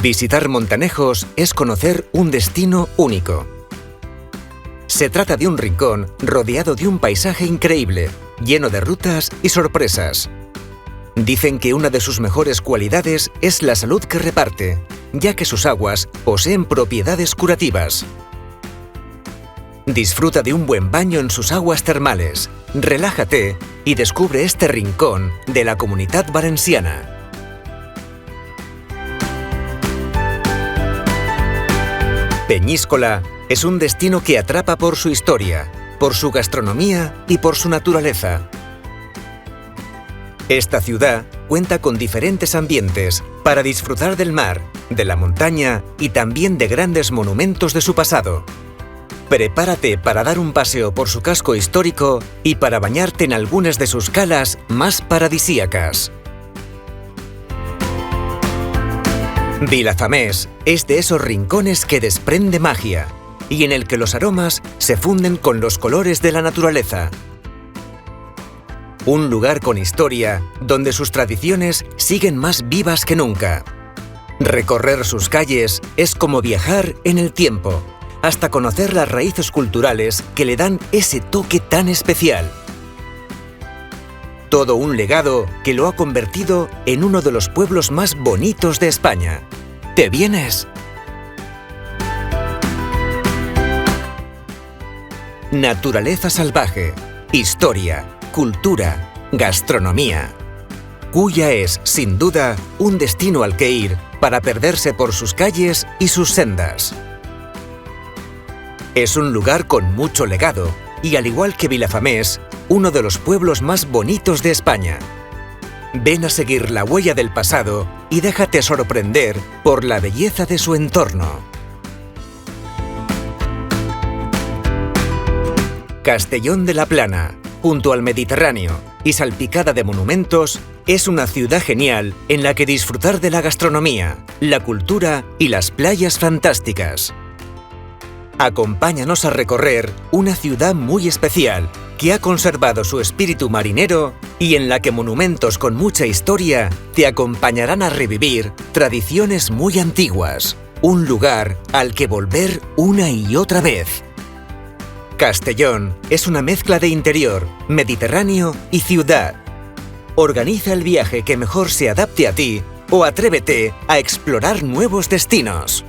Visitar Montanejos es conocer un destino único. Se trata de un rincón rodeado de un paisaje increíble, lleno de rutas y sorpresas. Dicen que una de sus mejores cualidades es la salud que reparte, ya que sus aguas poseen propiedades curativas. Disfruta de un buen baño en sus aguas termales, relájate y descubre este rincón de la Comunitat Valenciana. Peñíscola es un destino que atrapa por su historia, por su gastronomía y por su naturaleza. Esta ciudad cuenta con diferentes ambientes para disfrutar del mar, de la montaña y también de grandes monumentos de su pasado. Prepárate para dar un paseo por su casco histórico y para bañarte en algunas de sus calas más paradisíacas. Vilafamés es de esos rincones que desprende magia y en el que los aromas se funden con los colores de la naturaleza. Un lugar con historia donde sus tradiciones siguen más vivas que nunca. Recorrer sus calles es como viajar en el tiempo, hasta conocer las raíces culturales que le dan ese toque tan especial. Todo un legado que lo ha convertido en uno de los pueblos más bonitos de España. ¿Te vienes? Naturaleza salvaje, historia, cultura, gastronomía. Culla es, sin duda, un destino al que ir para perderse por sus calles y sus sendas. Es un lugar con mucho legado y, al igual que Vilafamés, uno de los pueblos más bonitos de España. Ven a seguir la huella del pasado y déjate sorprender por la belleza de su entorno. Castellón de la Plana, junto al Mediterráneo y salpicada de monumentos, es una ciudad genial en la que disfrutar de la gastronomía, la cultura y las playas fantásticas. Acompáñanos a recorrer una ciudad muy especial que ha conservado su espíritu marinero y en la que monumentos con mucha historia te acompañarán a revivir tradiciones muy antiguas. Un lugar al que volver una y otra vez. Castellón es una mezcla de interior, mediterráneo y ciudad. Organiza el viaje que mejor se adapte a ti o atrévete a explorar nuevos destinos.